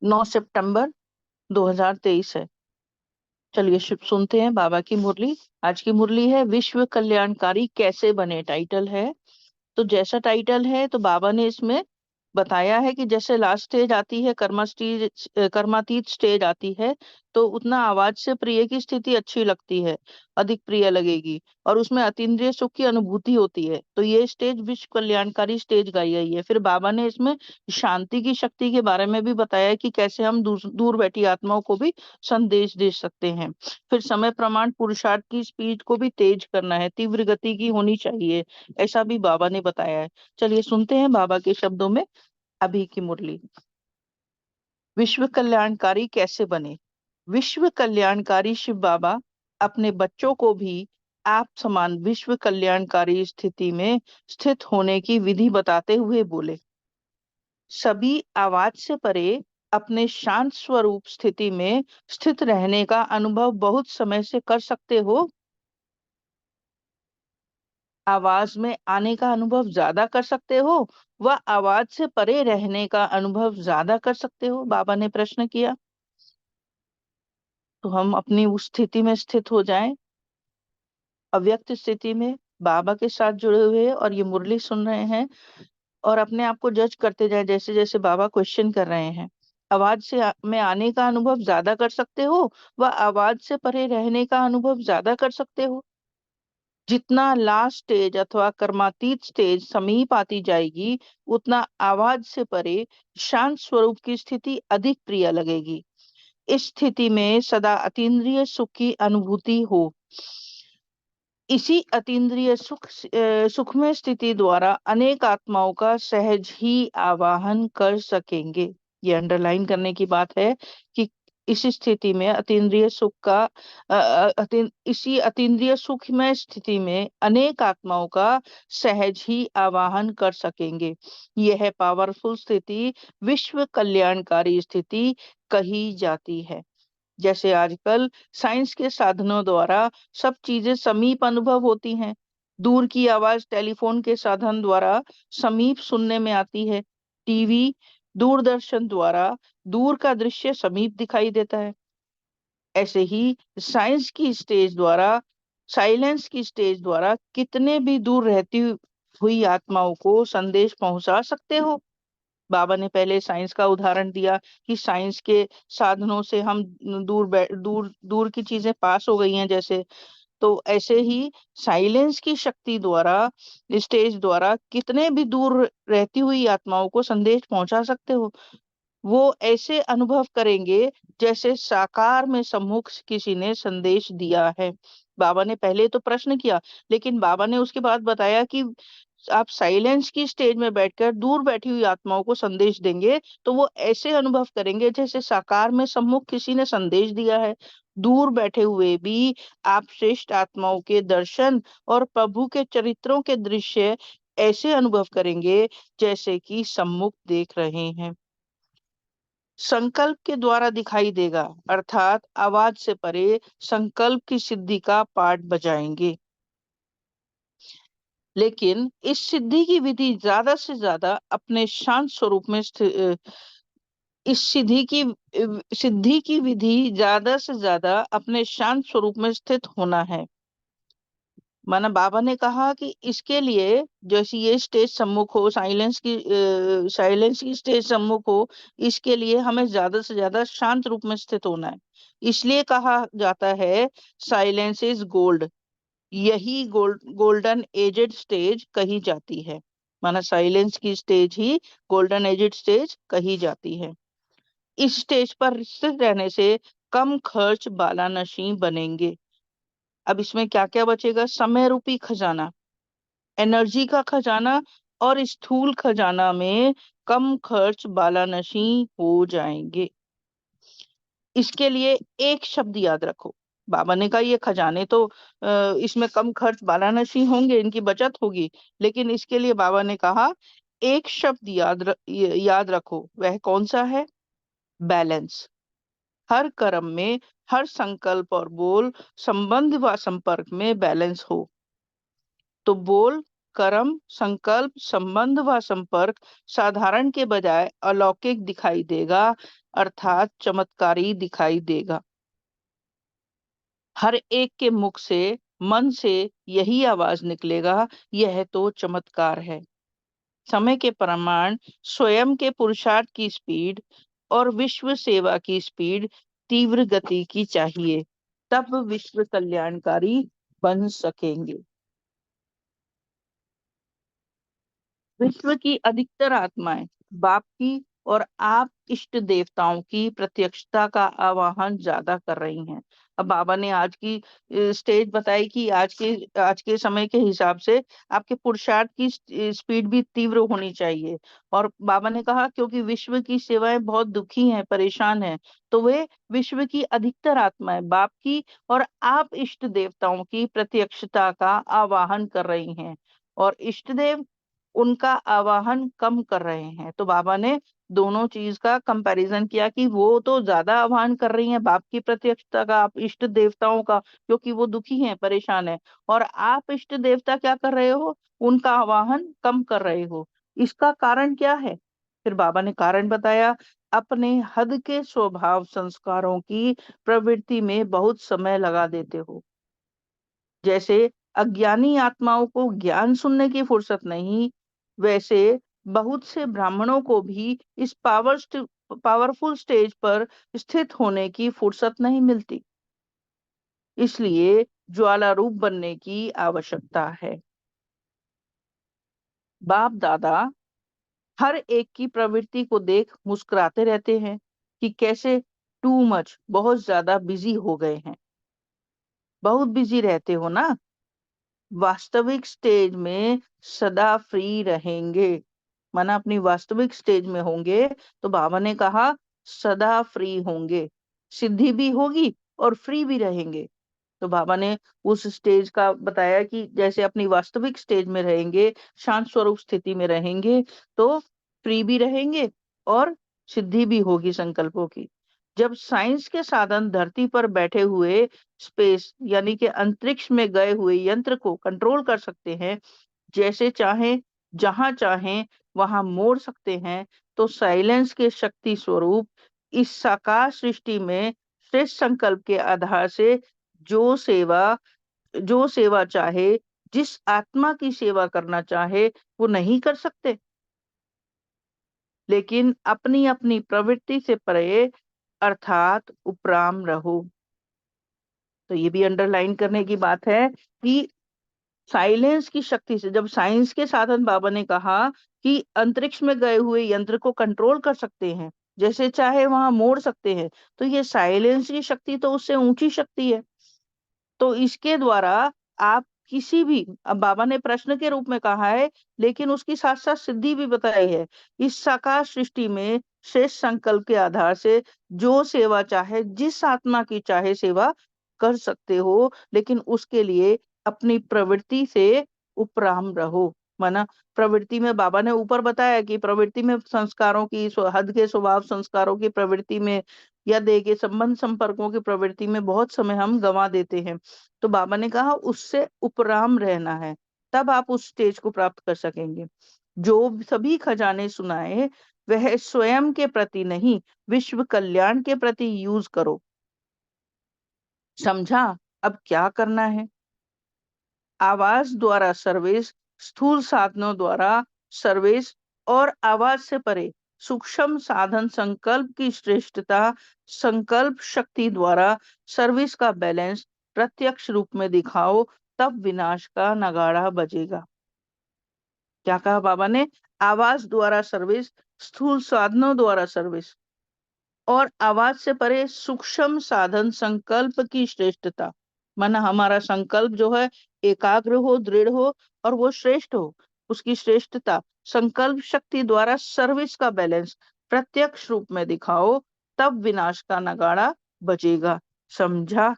9 सितंबर 2023 है। चलिए सुनते हैं बाबा की मुरली। आज की मुरली है विश्व कल्याणकारी कैसे बने, टाइटल है। तो जैसा टाइटल है तो बाबा ने इसमें बताया है कि जैसे लास्ट स्टेज आती है, कर्मातीत स्टेज आती है, तो उतना आवाज से प्रिय की स्थिति अच्छी लगती है, अधिक प्रिय लगेगी, और उसमें अतीन्द्रिय सुख की अनुभूति होती है। तो ये स्टेज विश्व कल्याणकारी स्टेज गाई गई है। फिर बाबा ने इसमें शांति की शक्ति के बारे में भी बताया कि कैसे हम दूर बैठी आत्माओं को भी संदेश दे सकते हैं। फिर समय प्रमाण पुरुषार्थ की स्पीड को भी तेज करना है, तीव्र गति की होनी चाहिए, ऐसा भी बाबा ने बताया है। चलिए सुनते हैं बाबा के शब्दों में अभी की मुरली। विश्व कल्याणकारी कैसे बने। विश्व कल्याणकारी शिव बाबा अपने बच्चों को भी आप समान विश्व कल्याणकारी स्थिति में स्थित होने की विधि बताते हुए बोले, सभी आवाज से परे अपने शांत स्वरूप स्थिति में स्थित रहने का अनुभव बहुत समय से कर सकते हो। आवाज में आने का अनुभव ज्यादा कर सकते हो व आवाज से परे रहने का अनुभव ज्यादा कर सकते हो, बाबा ने प्रश्न किया। तो हम अपनी उस स्थिति में स्थित हो जाएं, अव्यक्त स्थिति में, बाबा के साथ जुड़े हुए, और ये मुरली सुन रहे हैं, और अपने आप को जज करते जाएं जैसे जैसे बाबा क्वेश्चन कर रहे हैं। आवाज में आने का अनुभव ज्यादा कर सकते हो व आवाज से परे रहने का अनुभव ज्यादा कर सकते हो। जितना लास्ट स्टेज अथवा कर्मातीत स्टेज समीप आती जाएगी, उतना आवाज से परे शांत स्वरूप की स्थिति अधिक प्रिय लगेगी। इस स्थिति में सदा अतीन्द्रिय सुख की अनुभूति हो। इसी अतीन्द्रिय सुखमय स्थिति द्वारा अनेक आत्माओं का सहज ही आवाहन कर सकेंगे। ये अंडरलाइन करने की बात है कि इस स्थिति में अतीन्द्रिय सुख का इसी अतीन्द्रिय सुखमय स्थिति में अनेक आत्माओं का सहज ही आवाहन कर सकेंगे। यह पावरफुल स्थिति विश्व कल्याणकारी स्थिति कही जाती है। जैसे आजकल साइंस के साधनों द्वारा सब चीजें समीप अनुभव होती हैं। दूर की आवाज टेलीफोन के साधन द्वारा समीप सुनने में आती है। टीवी, दूरदर्शन द्वारा दूर का दृश्य समीप दिखाई देता है। ऐसे ही साइंस की स्टेज द्वारा, साइलेंस की स्टेज द्वारा कितने भी दूर रहती हुई आत्माओं को संदेश पहुंचा सकते हो। बाबा ने पहले साइंस का उदाहरण दिया कि साइंस के साधनों से हम दूर दूर की चीजें पास हो गई हैं जैसे। तो ऐसे ही साइलेंस की शक्ति द्वारा, स्टेज द्वारा कितने भी दूर रहती हुई आत्माओं को संदेश पहुंचा सकते हो। वो ऐसे अनुभव करेंगे जैसे साकार में सम्मुख किसी ने संदेश दिया है। बाबा ने पहले तो प्रश्न किया, लेकिन बाबा ने उसके बाद बताया कि आप साइलेंस की स्टेज में बैठकर दूर बैठी हुई आत्माओं को संदेश देंगे तो वो ऐसे अनुभव करेंगे जैसे साकार में सम्मुख किसी ने संदेश दिया है। दूर बैठे हुए भी आप श्रेष्ठ आत्माओं के दर्शन और प्रभु के चरित्रों के दृश्य ऐसे अनुभव करेंगे जैसे कि सम्मुख देख रहे हैं। संकल्प के द्वारा दिखाई देगा, अर्थात आवाज से परे संकल्प की सिद्धि का पाठ बजाएंगे। लेकिन इस सिद्धि की विधि ज्यादा से ज्यादा अपने शांत स्वरूप में इस सिद्धि की विधि ज्यादा से ज्यादा अपने शांत स्वरूप में स्थित होना है। माना बाबा ने कहा कि इसके लिए जैसे ये स्टेज सम्मुख हो, साइलेंस की स्टेज सम्मुख हो, इसके लिए हमें ज्यादा से ज्यादा शांत रूप में स्थित होना है। इसलिए कहा जाता है साइलेंस इज गोल्ड। यही गोल्डन एजेड स्टेज कही जाती है। माना साइलेंस की स्टेज ही गोल्डन एजेड स्टेज कही जाती है। इस स्टेज पर स्थित रहने से कम खर्च बालानशी बनेंगे। अब इसमें क्या क्या बचेगा? समय रूपी खजाना, एनर्जी का खजाना और स्थूल खजाना में कम खर्च बालानशी हो जाएंगे। इसके लिए एक शब्द याद रखो। बाबा ने कहा ये खजाने तो इसमें कम खर्च वाराणसी होंगे, इनकी बचत होगी, लेकिन इसके लिए बाबा ने कहा एक शब्द याद रखो। वह कौन सा है? बैलेंस। हर कर्म में, हर संकल्प और बोल, संबंध व संपर्क में बैलेंस हो। तो बोल, कर्म, संकल्प, संबंध व संपर्क साधारण के बजाय अलौकिक दिखाई देगा। अर्थात चमत्कारी दिखाई देगा। हर एक के मुख से, मन से यही आवाज निकलेगा, यह तो चमत्कार है। समय के प्रमाण, स्वयं के पुरुषार्थ की स्पीड और विश्व सेवा की स्पीड तीव्र गति की चाहिए, तब विश्व कल्याणकारी बन सकेंगे। विश्व की अधिकतर आत्माएं बाप की और आप इष्ट देवताओं की प्रत्यक्षता का आवाहन ज्यादा कर रही हैं। अब बाबा ने आज की स्टेज बताई कि आज के समय के हिसाब से आपके पुरुषार्थ की स्पीड भी तीव्र होनी चाहिए। और बाबा ने कहा क्योंकि विश्व की सेवाएं बहुत दुखी हैं, परेशान हैं, तो वे विश्व की अधिकतर आत्माएं बाप की और आप इष्ट देवताओं की प्रत्यक्षता का आवाहन कर रही हैं, और इष्ट देव उनका आवाहन कम कर रहे हैं। तो बाबा ने दोनों चीज का कंपैरिजन किया कि वो तो ज्यादा आह्वान कर रही हैं बाप की प्रत्यक्षता का, आप इष्ट देवताओं का, क्योंकि वो दुखी हैं, परेशान हैं, और आप इष्ट देवता क्या कर रहे हो, उनका आवाहन कम कर रहे हो। इसका कारण क्या है? फिर बाबा ने कारण बताया, अपने हद के स्वभाव संस्कारों की प्रवृत्ति में बहुत समय लगा देते हो। जैसे अज्ञानी आत्माओं को ज्ञान सुनने की फुर्सत नहीं, वैसे बहुत से ब्राह्मणों को भी इस पावरफुल स्टेज पर स्थित होने की फुर्सत नहीं मिलती। इसलिए ज्वाला रूप बनने की आवश्यकता है। बाप दादा हर एक की प्रवृत्ति को देख मुस्कुराते रहते हैं कि कैसे टू मच, बहुत ज्यादा बिजी हो गए हैं। बहुत बिजी रहते हो ना। वास्तविक स्टेज में सदा फ्री रहेंगे, माना अपनी वास्तविक स्टेज में होंगे, तो बाबा ने कहा सदा फ्री होंगे, सिद्धि भी होगी और फ्री भी रहेंगे। तो बाबा ने उस स्टेज का बताया कि जैसे अपनी वास्तविक स्टेज में रहेंगे, शांत स्वरूप स्थिति में रहेंगे, तो फ्री भी रहेंगे और सिद्धि भी होगी संकल्पों की। जब साइंस के साधन धरती पर बैठे हुए स्पेस यानी कि अंतरिक्ष में गए हुए यंत्र को कंट्रोल कर सकते हैं, जैसे चाहें, जहां चाहें वहां मोड़ सकते हैं, तो साइलेंस के शक्ति स्वरूप इस साकार सृष्टि में श्रेष्ठ संकल्प के आधार से जो सेवा जो सेवा चाहे, जिस आत्मा की सेवा करना चाहे, वो नहीं कर सकते। लेकिन अपनी अपनी प्रवृत्ति से परे, अर्थात उपराम रहो। तो ये भी अंडरलाइन करने की बात है कि साइलेंस की शक्ति से, जब साइंस के साधन बाबा ने कहा कि अंतरिक्ष में गए हुए यंत्र को कंट्रोल कर सकते हैं, जैसे चाहे वहां मोड़ सकते हैं, तो ये साइलेंस की शक्ति तो उससे ऊंची शक्ति है। तो इसके द्वारा आप किसी भी, अब बाबा ने प्रश्न के रूप में कहा है, लेकिन उसकी साथ साथ सिद्धि भी बताई है। इस साकार सृष्टि में श्रेष्ठ संकल्प के आधार से जो सेवा चाहे, जिस आत्मा की चाहे सेवा कर सकते हो, लेकिन उसके लिए अपनी प्रवृत्ति से उपराम रहो। माना प्रवृत्ति में बाबा ने ऊपर बताया कि प्रवृत्ति में संस्कारों की, हद के स्वभाव संस्कारों की प्रवृत्ति में या देह के संबंध संपर्कों की प्रवृत्ति में बहुत समय हम गंवा देते हैं। तो बाबा ने कहा उससे उपराम रहना है, तब आप उस स्टेज को प्राप्त कर सकेंगे। जो सभी खजाने सुनाए वह स्वयं के प्रति नहीं, विश्व कल्याण के प्रति यूज करो। समझा? अब क्या करना है? आवाज द्वारा सर्विस, स्थूल साधनों द्वारा सर्विस, और आवाज से परे सूक्ष्म साधन संकल्प की श्रेष्ठता, संकल्प शक्ति द्वारा सर्विस का बैलेंस प्रत्यक्ष रूप में दिखाओ, तब विनाश का नगाड़ा बजेगा। क्या कहा बाबा ने? आवाज द्वारा सर्विस, स्थूल साधनों द्वारा सर्विस, और आवाज से परे सूक्ष्म साधन संकल्प की श्रेष्ठता, माना हमारा संकल्प जो है एकाग्र हो, दृढ़ हो, और वो श्रेष्ठ हो, उसकी श्रेष्ठता, संकल्प शक्ति द्वारा सर्विस का बैलेंस प्रत्यक्ष रूप में दिखाओ, तब विनाश का नगाड़ा बजेगा। समझा?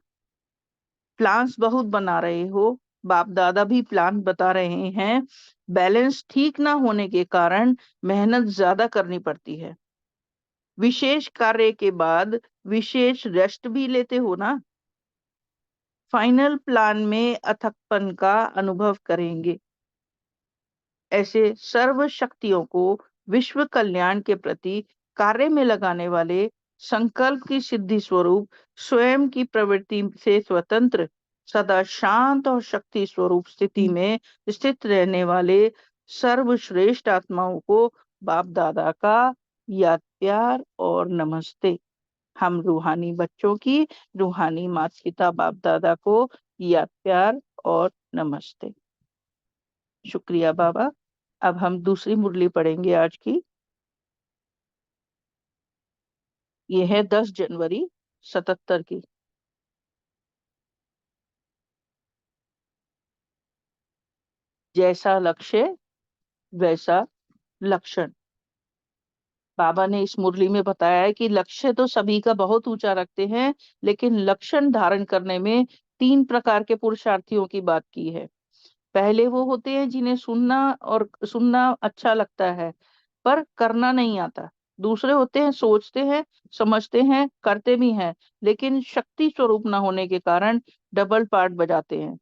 प्लान्स बहुत बना रहे हो, बाप दादा भी प्लान बता रहे हैं, बैलेंस ठीक ना होने के कारण मेहनत ज्यादा करनी पड़ती है। विशेष कार्य के बाद विशेष रेस्ट भी लेते हो ना। फाइनल प्लान में अथकपन का अनुभव करेंगे। ऐसे सर्व शक्तियों को विश्व कल्याण के प्रति कार्य में लगाने वाले संकल्प की सिद्धि स्वरूप, स्वयं की प्रवृत्ति से स्वतंत्र, सदा शांत और शक्ति स्वरूप स्थिति में स्थित रहने वाले सर्वश्रेष्ठ आत्माओं को बाप दादा का याद प्यार और नमस्ते। हम रूहानी बच्चों की रूहानी माता पिता बाप दादा को याद प्यार और नमस्ते। शुक्रिया बाबा। अब हम दूसरी मुरली पढ़ेंगे आज की। ये है 10 जनवरी 77 की। जैसा लक्ष्य वैसा लक्षण। बाबा ने इस मुरली में बताया है कि लक्ष्य तो सभी का बहुत ऊंचा रखते हैं, लेकिन लक्षण धारण करने में 3 प्रकार के पुरुषार्थियों की बात की है। पहले वो होते हैं जिन्हें सुनना अच्छा लगता है पर करना नहीं आता। दूसरे होते हैं सोचते हैं, समझते हैं, करते भी हैं, लेकिन शक्ति स्वरूप न होने के कारण डबल पार्ट बजाते हैं।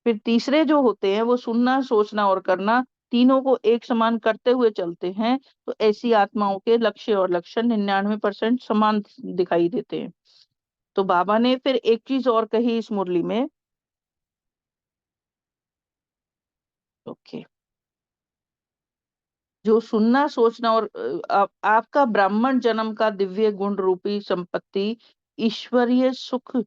फिर तीसरे जो होते हैं वो सुनना, सोचना और करना तीनों को एक समान करते हुए चलते हैं। तो ऐसी आत्माओं के लक्ष्य और लक्षण 99% समान दिखाई देते हैं। तो बाबा ने फिर एक चीज और कही इस मुरली में। ओके। जो सुनना, सोचना और आपका ब्राह्मण जन्म का दिव्य गुण रूपी संपत्ति ईश्वरीय सुख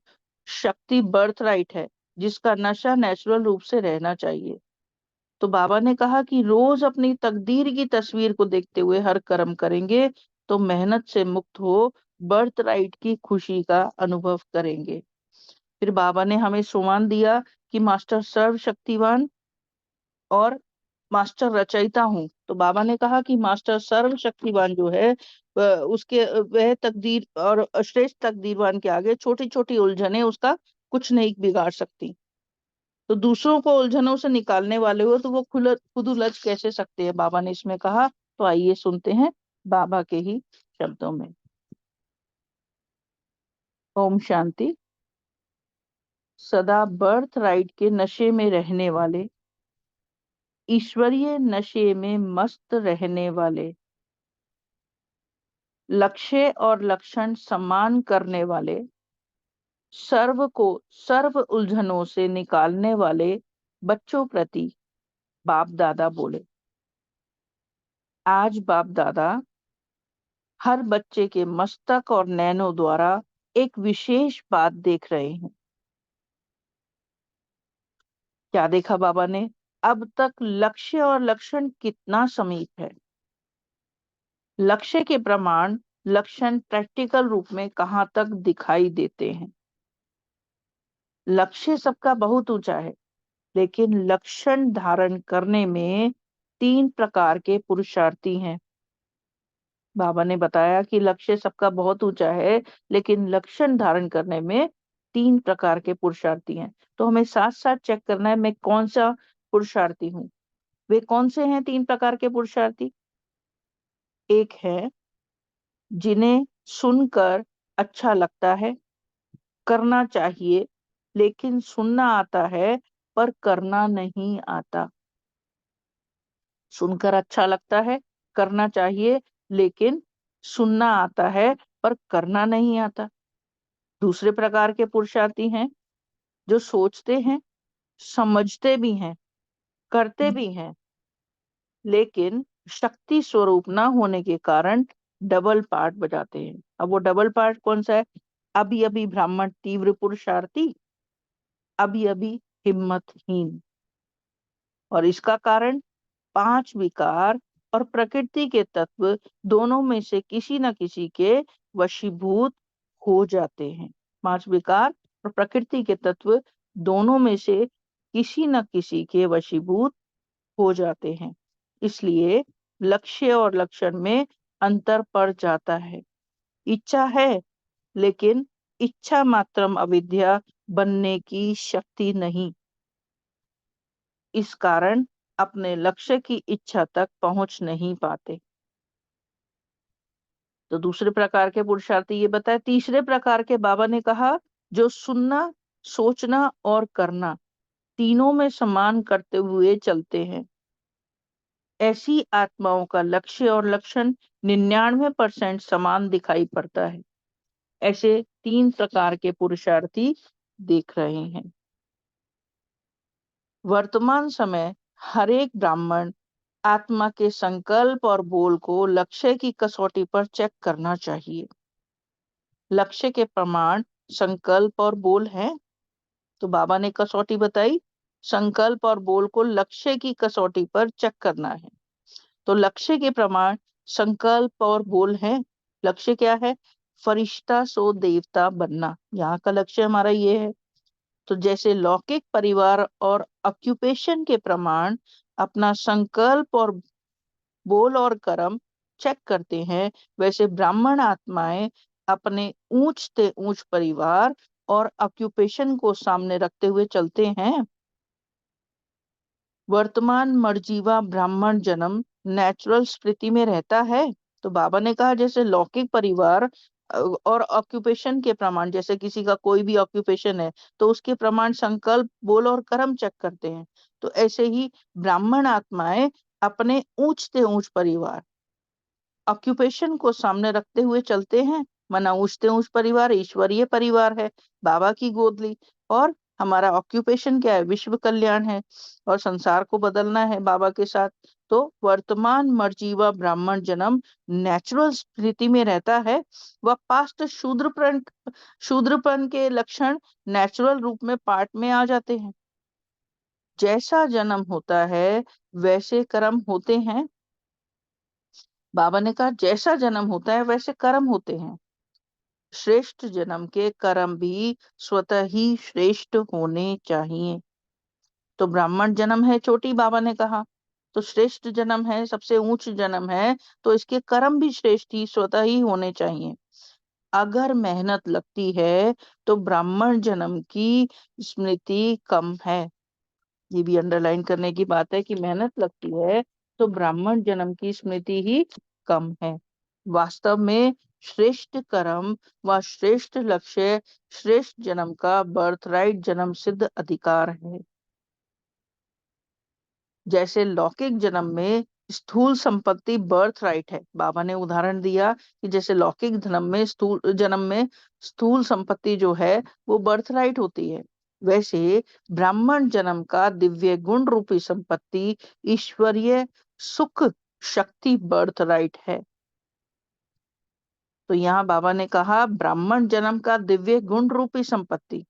शक्ति बर्थ राइट है, जिसका नशा नेचुरल रूप से रहना चाहिए। तो बाबा ने कहा कि रोज अपनी तकदीर की तस्वीर को देखते हुए हर कर्म करेंगे तो मेहनत से मुक्त हो बर्थ राइट की खुशी का अनुभव करेंगे। फिर बाबा ने हमें सुमान दिया कि मास्टर सर्वशक्तिवान और मास्टर रचयिता हूँ। तो बाबा ने कहा कि मास्टर सर्वशक्तिवान जो है वह तकदीर और श्रेष्ठ तकदीरवान के आगे छोटी छोटी उलझने उसका कुछ नहीं बिगाड़ सकती। तो दूसरों को उलझनों से निकालने वाले हो तो वो खुद उलझ कैसे सकते हैं, बाबा ने इसमें कहा। तो आइए सुनते हैं बाबा के ही शब्दों में। ओम शांति। सदा बर्थ राइट के नशे में रहने वाले, ईश्वरीय नशे में मस्त रहने वाले, लक्ष्य और लक्षण सम्मान करने वाले, सर्व को सर्व उलझनों से निकालने वाले बच्चों प्रति बाप दादा बोले। आज बाप दादा हर बच्चे के मस्तक और नैनों द्वारा एक विशेष बात देख रहे हैं। क्या देखा बाबा ने? अब तक लक्ष्य और लक्षण कितना समीप है। लक्ष्य के प्रमाण लक्षण प्रैक्टिकल रूप में कहाँ तक दिखाई देते हैं। लक्ष्य सबका बहुत ऊंचा है, लेकिन लक्षण धारण करने में 3 प्रकार के पुरुषार्थी हैं। बाबा ने बताया कि लक्ष्य सबका बहुत ऊंचा है, लेकिन लक्षण धारण करने में 3 प्रकार के पुरुषार्थी हैं। तो हमें साथ साथ चेक करना है मैं कौन सा पुरुषार्थी हूँ। वे कौन से हैं 3 प्रकार के पुरुषार्थी? एक है जिन्हें सुनकर अच्छा लगता है, करना चाहिए, लेकिन सुनना आता है पर करना नहीं आता। सुनकर अच्छा लगता है, करना चाहिए, लेकिन सुनना आता है पर करना नहीं आता। दूसरे प्रकार के पुरुषार्थी हैं जो सोचते हैं, समझते भी हैं, करते भी हैं, लेकिन शक्ति स्वरूप ना होने के कारण डबल पार्ट बजाते हैं। अब वो डबल पार्ट कौन सा है? अभी अभी ब्राह्मण तीव्र पुरुषार्थी, अभी अभी हिम्मतहीन। और इसका कारण 5 विकार और प्रकृति के तत्व दोनों में से किसी न किसी के वशीभूत हो जाते हैं। 5 विकार और प्रकृति के तत्व दोनों में से किसी न किसी के वशीभूत हो जाते हैं। इसलिए लक्ष्य और लक्षण में अंतर पड़ जाता है। इच्छा है, लेकिन इच्छा मात्रम अविद्या बनने की शक्ति नहीं। इस कारण अपने लक्ष्य की इच्छा तक पहुंच नहीं पाते। तो दूसरे प्रकार के पुरुषार्थी ये बताए। तीसरे प्रकार के बाबा ने कहा जो सुनना, सोचना और करना तीनों में समान करते हुए चलते हैं। ऐसी आत्माओं का लक्ष्य और लक्षण 99% समान दिखाई पड़ता है। ऐसे 3 प्रकार के पुरुषार्थी देख रहे हैं। वर्तमान समय हर एक ब्राह्मण आत्मा के संकल्प और बोल को लक्ष्य की कसौटी पर चेक करना चाहिए। लक्ष्य के प्रमाण संकल्प और बोल हैं। तो बाबा ने कसौटी बताई, संकल्प और बोल को लक्ष्य की कसौटी पर चेक करना है। तो लक्ष्य के प्रमाण संकल्प और बोल हैं। लक्ष्य क्या है? फरिश्ता सो देवता बनना, यहाँ का लक्ष्य हमारा ये है। तो जैसे लौकिक परिवार और ऑक्यूपेशन के प्रमाण अपना संकल्प और बोल और कर्म चेक करते हैं, वैसे ब्राह्मण आत्माएं अपने ऊंच से ऊंच परिवार और ऑक्यूपेशन को सामने रखते हुए चलते हैं। वर्तमान मर्जीवा ब्राह्मण जन्म नेचुरल स्मृति में रहता है। तो बाबा ने कहा जैसे लौकिक परिवार और ऑक्यूपेशन के प्रमाण, जैसे किसी का कोई भी ऑक्यूपेशन है तो उसके प्रमाण संकल्प बोल और कर्म चेक करते हैं, तो ऐसे ही ब्राह्मण आत्माएं अपने ऊंच से ऊंच परिवार ऑक्यूपेशन को सामने रखते हुए चलते हैं। मना ऊंचते ऊंच परिवार ईश्वरीय परिवार है, बाबा की गोद ली, और हमारा ऑक्यूपेशन क्या है? विश्व कल्याण है और संसार को बदलना है बाबा के साथ। तो वर्तमान मर्जीवा ब्राह्मण जन्म नेचुरल स्थिति में रहता है। वह पास्ट शूद्रपन के लक्षण नेचुरल रूप में पार्ट में आ जाते हैं। जैसा जन्म होता है वैसे कर्म होते हैं। बाबा ने कहा जैसा जन्म होता है वैसे कर्म होते हैं। श्रेष्ठ जन्म के कर्म भी स्वतः ही श्रेष्ठ होने चाहिए। तो ब्राह्मण जन्म है छोटी, बाबा ने कहा, तो श्रेष्ठ जन्म है, सबसे ऊंच जन्म है, तो इसके कर्म भी श्रेष्ठ ही स्वतः ही होने चाहिए। अगर मेहनत लगती है तो ब्राह्मण जन्म की स्मृति कम है। ये भी अंडरलाइन करने की बात है कि मेहनत लगती है तो ब्राह्मण जन्म की स्मृति ही कम है। वास्तव में श्रेष्ठ कर्म व श्रेष्ठ लक्ष्य श्रेष्ठ जन्म का बर्थराइट जन्म सिद्ध अधिकार है। जैसे लौकिक जन्म में स्थूल संपत्ति बर्थ राइट है, बाबा ने उदाहरण दिया कि जैसे लौकिक जन्म में स्थूल संपत्ति जो है वो बर्थ राइट होती है, वैसे ब्राह्मण जन्म का दिव्य गुण रूपी संपत्ति ईश्वरीय सुख शक्ति बर्थ राइट है। तो यहाँ बाबा ने कहा ब्राह्मण जन्म का दिव्य गुण रूपी संपत्ति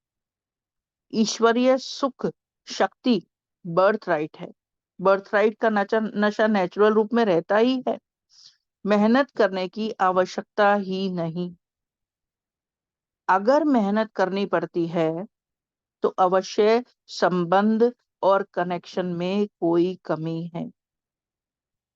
ईश्वरीय सुख शक्ति बर्थ राइट है। बर्थ राइट का नशा नशा नेचुरल रूप में रहता ही है, मेहनत करने की आवश्यकता ही नहीं। अगर मेहनत करनी पड़ती है तो अवश्य संबंध और कनेक्शन में कोई कमी है।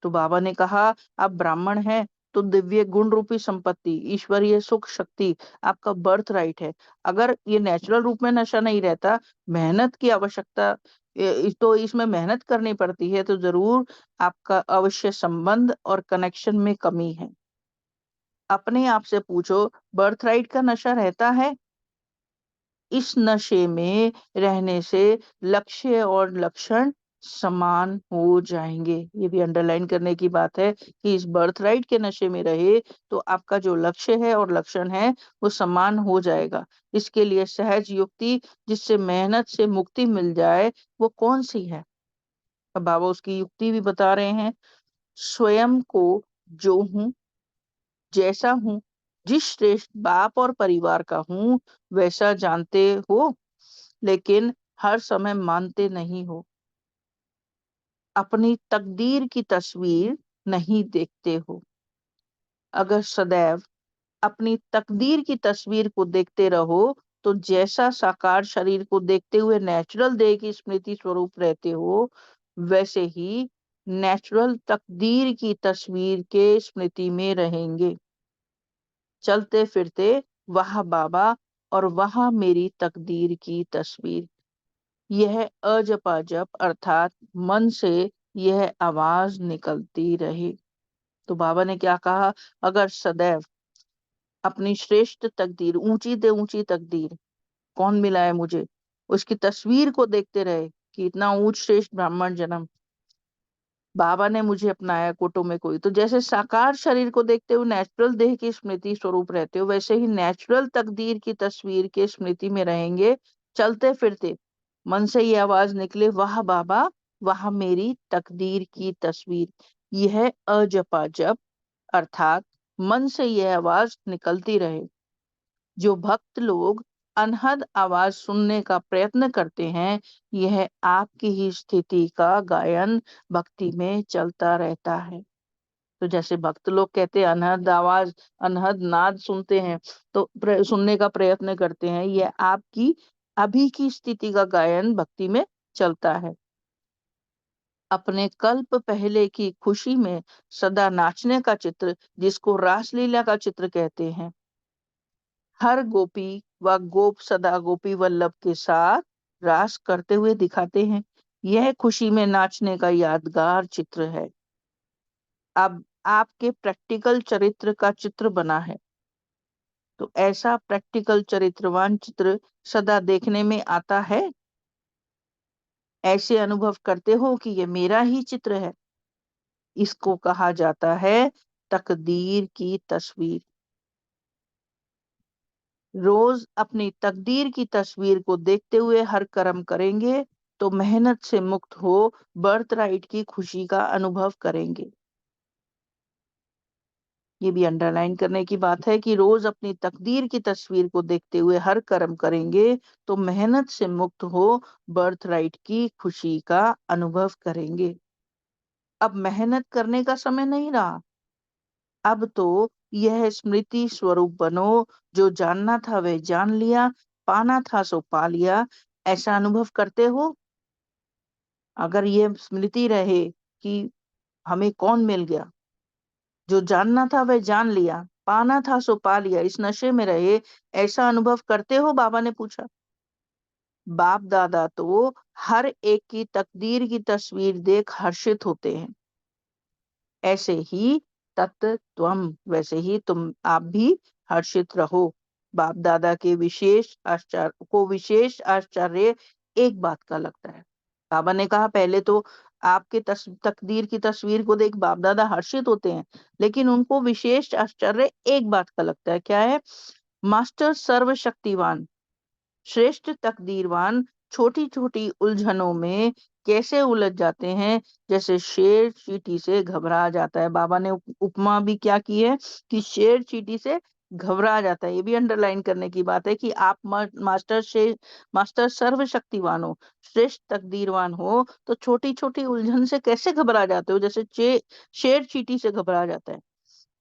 तो बाबा ने कहा आप ब्राह्मण हैं तो दिव्य गुण रूपी संपत्ति ईश्वरीय सुख शक्ति आपका बर्थ राइट है। अगर ये नेचुरल रूप में नशा नहीं रहता, मेहनत की आवश्यकता तो इसमें मेहनत करनी पड़ती है, तो जरूर आपका अवश्य संबंध और कनेक्शन में कमी है। अपने आप से पूछो बर्थ राइट का नशा रहता है? इस नशे में रहने से लक्ष्य और लक्षण समान हो जाएंगे। ये भी अंडरलाइन करने की बात है कि इस बर्थराइट के नशे में रहे तो आपका जो लक्ष्य है और लक्षण है वो समान हो जाएगा। इसके लिए सहज युक्ति जिससे मेहनत से मुक्ति मिल जाए वो कौन सी है? अब बाबा उसकी युक्ति भी बता रहे हैं। स्वयं को जो हूँ, जैसा हूँ, जिस श्रेष्ठ बाप और परिवार का हूँ वैसा जानते हो, लेकिन हर समय मानते नहीं हो। अपनी तकदीर की तस्वीर नहीं देखते हो। अगर सदैव अपनी तकदीर की तस्वीर को देखते रहो तो जैसा साकार शरीर को देखते हुए नेचुरल देह की स्मृति स्वरूप रहते हो, वैसे ही नेचुरल तकदीर की तस्वीर के स्मृति में रहेंगे। चलते फिरते वह बाबा और वह मेरी तकदीर की तस्वीर, यह अजपाजप अर्थात मन से यह आवाज निकलती रहे। तो बाबा ने क्या कहा? अगर सदैव अपनी श्रेष्ठ तकदीर, ऊंची से ऊंची तकदीर, कौन मिला है मुझे, उसकी तस्वीर को देखते रहे कि इतना ऊंच श्रेष्ठ ब्राह्मण जन्म, बाबा ने मुझे अपनाया कोटों में कोई। तो जैसे साकार शरीर को देखते हुए नेचुरल देह की स्मृति स्वरूप रहते हो, वैसे ही नेचुरल तकदीर की तस्वीर के स्मृति में रहेंगे। चलते फिरते मन से ये आवाज निकले, वाह बाबा, वाह मेरी तकदीर की तस्वीर। यह अजपा जप, अर्थात मन से यह आवाज निकलती रहे। जो भक्त लोग अनहद आवाज सुनने का प्रयत्न करते हैं, यह आपकी ही स्थिति का गायन भक्ति में चलता रहता है। तो जैसे भक्त लोग कहते हैं अनहद आवाज, अनहद नाद सुनते हैं, तो सुनने का प्रयत्न करते हैं, यह आपकी अभी की स्थिति का गायन भक्ति में चलता है। अपने कल्प पहले की खुशी में सदा नाचने का चित्र, जिसको रासलीला का चित्र कहते हैं। हर गोपी व गोप सदा गोपी वल्लभ के साथ रास करते हुए दिखाते हैं। यह खुशी में नाचने का यादगार चित्र है। अब आपके प्रैक्टिकल चरित्र का चित्र बना है, तो ऐसा प्रैक्टिकल चरित्रवान चित्र सदा देखने में आता है। ऐसे अनुभव करते हो कि ये मेरा ही चित्र है। इसको कहा जाता है तकदीर की तस्वीर। रोज अपनी तकदीर की तस्वीर को देखते हुए हर कर्म करेंगे, तो मेहनत से मुक्त हो बर्थ राइट की खुशी का अनुभव करेंगे। ये भी अंडरलाइन करने की बात है कि रोज अपनी तकदीर की तस्वीर को देखते हुए हर कर्म करेंगे, तो मेहनत से मुक्त हो बर्थ राइट की खुशी का अनुभव करेंगे। अब मेहनत करने का समय नहीं रहा। अब तो यह स्मृति स्वरूप बनो। जो जानना था वह जान लिया, पाना था सो पा लिया। ऐसा अनुभव करते हो। अगर ये स्मृति रहे कि हमें कौन मिल गया, जो जानना था वह जान लिया, पाना था सो पा लिया, इस नशे में रहे, ऐसा अनुभव करते हो? बाबा ने पूछा। बाप दादा तो हर एक की तकदीर की तस्वीर देख हर्षित होते हैं। ऐसे ही तत्त्वम, वैसे ही तुम आप भी हर्षित रहो। बाप दादा के विशेष आश्चर्य एक बात का लगता है। बाबा ने कहा पहले तो आपके तकदीर की तस्वीर को देख बाप दादा हर्षित होते हैं, लेकिन उनको विशेष आश्चर्य एक बात का लगता है। क्या है? मास्टर सर्वशक्तिवान, श्रेष्ठ तकदीरवान छोटी छोटी उलझनों में कैसे उलझ जाते हैं, जैसे शेर चींटी से घबरा जाता है। बाबा ने उपमा भी क्या की है कि शेर चींटी से घबरा जाता है। ये भी अंडरलाइन करने की बात है कि आप मास्टर सर्वशक्तिवान हो, श्रेष्ठ तकदीरवान हो, तो छोटी छोटी उलझन से कैसे घबरा जाते हो, जैसे शेर चींटी से घबरा जाता है।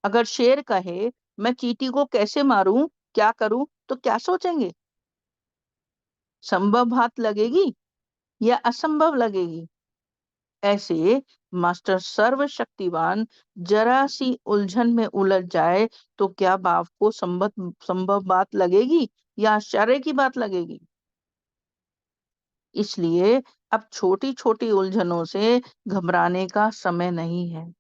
अगर शेर कहे मैं चींटी को कैसे मारूं, क्या करूं, तो क्या सोचेंगे? संभव बात लगेगी या असंभव लगेगी? ऐसे मास्टर सर्वशक्तिवान जरा सी उलझन में उलझ जाए, तो क्या बाप को संभव संभव बात लगेगी या आश्चर्य की बात लगेगी? इसलिए अब छोटी छोटी उलझनों से घबराने का समय नहीं है।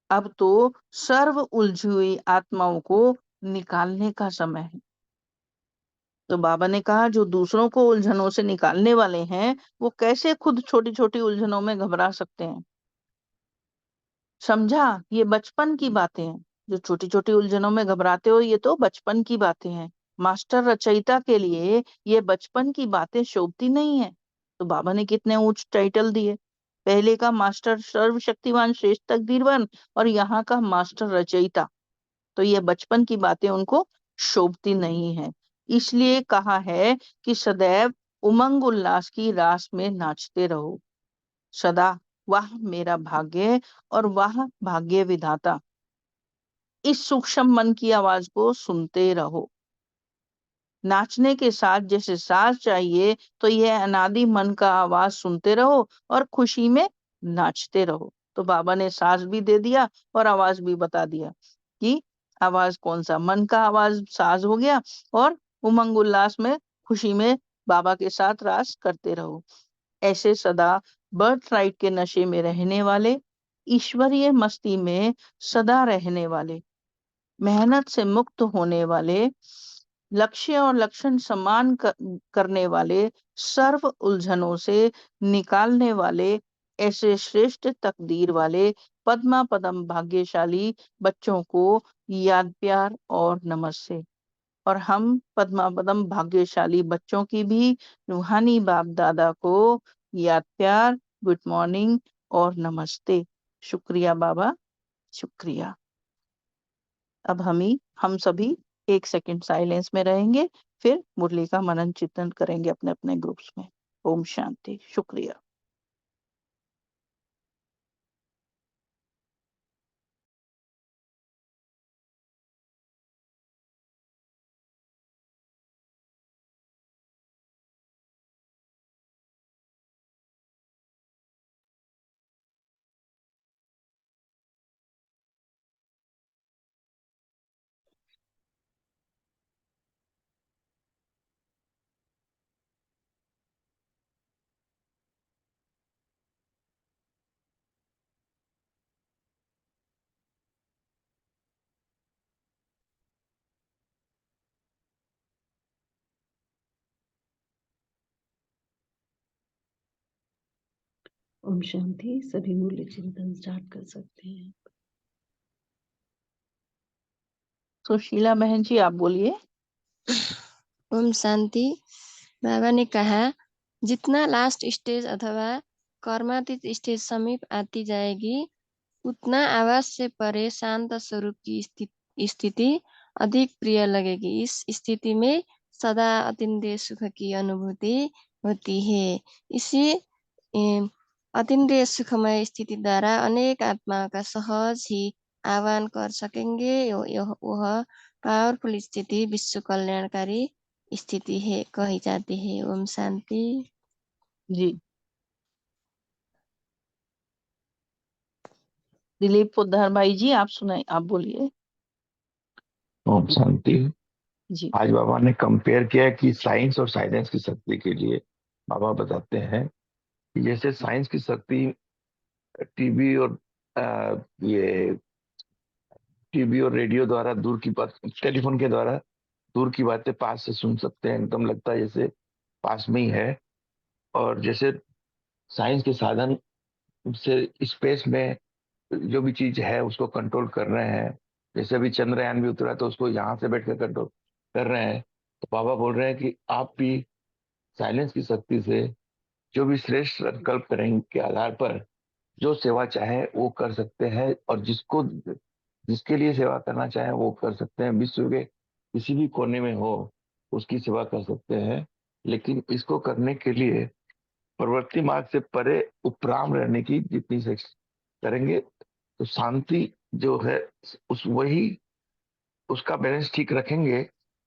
अब तो सर्व उलझी हुई आत्माओं को निकालने का समय है। तो बाबा ने कहा जो दूसरों को उलझनों से निकालने वाले हैं, वो कैसे खुद छोटी छोटी उलझनों में घबरा सकते हैं? समझा? ये बचपन की बातें हैं। जो छोटी छोटी उलझनों में घबराते हो, ये तो बचपन की बातें हैं। मास्टर रचयिता के लिए ये बचपन की बातें शोभती नहीं है। तो बाबा ने कितने ऊंच टाइटल दिए। पहले का मास्टर सर्वशक्तिवान श्रेष्ठ तकदीरवान, और यहाँ का मास्टर रचयिता। तो ये बचपन की बातें उनको शोभती नहीं है। इसलिए कहा है कि सदैव उमंग उल्लास की रास में नाचते रहो। सदा वाह मेरा भाग्य और वाह भाग्य विधाता, इस सूक्ष्म मन की आवाज को सुनते रहो। नाचने के साथ जैसे साज चाहिए, तो यह अनादि मन का आवाज सुनते रहो और खुशी में नाचते रहो। तो बाबा ने साज भी दे दिया और आवाज भी बता दिया कि आवाज कौन सा, मन का आवाज साज हो गया, और उमंग उल्लास में खुशी में बाबा के साथ रास करते रहो। ऐसे सदा बर्थ राइट के नशे में रहने वाले, ईश्वरीय मस्ती में सदा रहने वाले, मेहनत से मुक्त होने वाले, लक्ष्य और लक्षण समान करने वाले, सर्व उलझनों से निकालने वाले, ऐसे श्रेष्ठ तकदीर वाले पद्मा पदम भाग्यशाली बच्चों को याद प्यार और नमस्ते। और हम पद्मा पदम भाग्यशाली बच्चों की भी रूहानी बाप दादा को याद प्यार, गुड मॉर्निंग और नमस्ते। शुक्रिया बाबा, शुक्रिया। अब हम सभी 1 सेकंड साइलेंस में रहेंगे, फिर मुरली का मनन चिंतन करेंगे अपने अपने ग्रुप्स में। ओम शांति। शुक्रिया। ओम शांति। सभी मूल्य चिंतन स्टार्ट कर सकते हैं। सुशीला बहन जी, आप बोलिए। ओम शांति। बाबा ने कहा, जितना लास्ट स्टेज अथवा कर्मातीत स्टेज समीप आती जाएगी, उतना आवाज से परे शांत स्वरूप की स्थिति अधिक प्रिय लगेगी। इस स्थिति में सदा अतीन्द्रिय सुख की अनुभूति होती है। इसी अतीन्द्रिय सुखमय स्थिति द्वारा अनेक आत्माओं का सहज ही आह्वान कर सकेंगे। वह पावरफुल स्थिति विश्व कल्याणकारी स्थिति है कही जाती है। ओम शांति। जी। दिलीप पोद्दार भाई जी, आप सुनाए, आप बोलिए। ओम शांति। जी। आज बाबा ने कंपेयर किया है कि साइंस और साइलेंस की शक्ति के लिए बाबा बताते हैं कि जैसे साइंस की शक्ति टीवी और ये टीवी और रेडियो द्वारा दूर की बात, टेलीफोन के द्वारा दूर की बातें पास से सुन सकते हैं, एकदम लगता है जैसे पास में ही है। और जैसे साइंस के साधन से स्पेस में जो भी चीज है उसको कंट्रोल कर रहे हैं, जैसे अभी चंद्रयान भी उतरा तो उसको यहाँ से बैठकर कंट्रोल कर रहे हैं। तो बाबा बोल रहे हैं कि आप भी साइलेंस की शक्ति से जो भी श्रेष्ठ संकल्प करेंगे के आधार पर जो सेवा चाहे वो कर सकते हैं, और जिसके लिए सेवा करना चाहे वो कर सकते हैं। विश्व के किसी भी कोने में हो उसकी सेवा कर सकते हैं, लेकिन इसको करने के लिए प्रवृत्ति मार्ग से परे उपराम रहने की जितनी से करेंगे तो शांति जो है उस वही उसका बैलेंस ठीक रखेंगे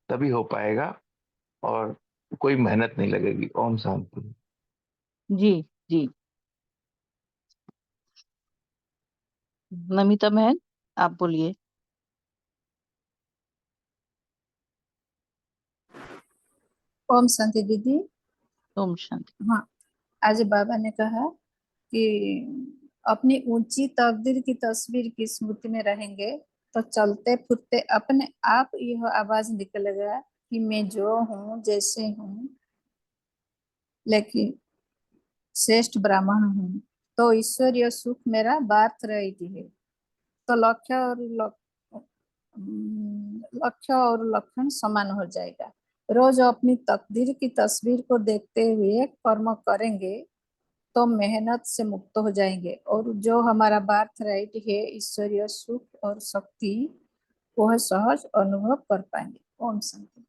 तभी हो पाएगा, और कोई मेहनत नहीं लगेगी। ओम शांति। जी। जी। नमिता बहन, आप बोलिए। ओम शांति दीदी। ओम शांति। हाँ, आज बाबा ने कहा कि अपनी ऊंची तकदीर की तस्वीर की स्मृति में रहेंगे तो चलते फिरते अपने आप यह आवाज निकलेगा कि मैं जो हूँ, जैसे हूँ, लेकिन श्रेष्ठ ब्राह्मण हूँ, तो ईश्वरीय सुख मेरा बार्थ रही है। तो लक्ष्य और लक्षण समान हो जाएगा। रोज अपनी तकदीर की तस्वीर को देखते हुए कर्म करेंगे तो मेहनत से मुक्त हो जाएंगे, और जो हमारा बार्थ राइट है ईश्वरीय सुख और शक्ति, वह सहज अनुभव कर पाएंगे। ओम शांति।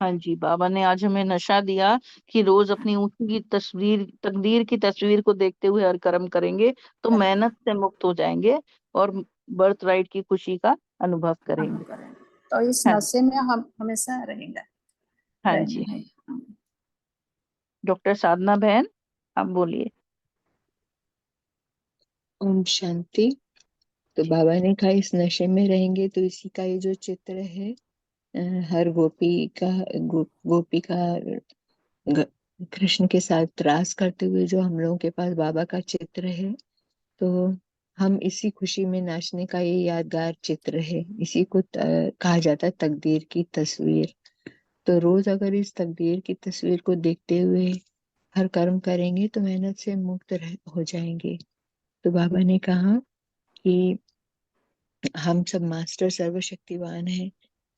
हाँ जी, बाबा ने आज हमें नशा दिया कि रोज अपनी ऊंची की तस्वीर, तकदीर की तस्वीर को देखते हुए हर कर्म करेंगे तो मेहनत से मुक्त हो जाएंगे और बर्थ राइट की खुशी का अनुभव करेंगे। तो इस हाँ। नशे में हम हमेशा रहेंगे, हाँ रहना जी। है। डॉक्टर साधना बहन, आप बोलिए। ओम शांति। तो बाबा ने कहा इस नशे में रहेंगे तो इसी का ये जो चित्र है, हर गोपी का कृष्ण के साथ रास करते हुए जो हम लोगों के पास बाबा का चित्र है, तो हम इसी खुशी में नाचने का ये यादगार चित्र है। इसी को कहा जाता है तकदीर की तस्वीर। तो रोज अगर इस तकदीर की तस्वीर को देखते हुए हर कर्म करेंगे तो मेहनत से मुक्त हो जाएंगे। तो बाबा ने कहा कि हम सब मास्टर सर्वशक्तिवान हैं,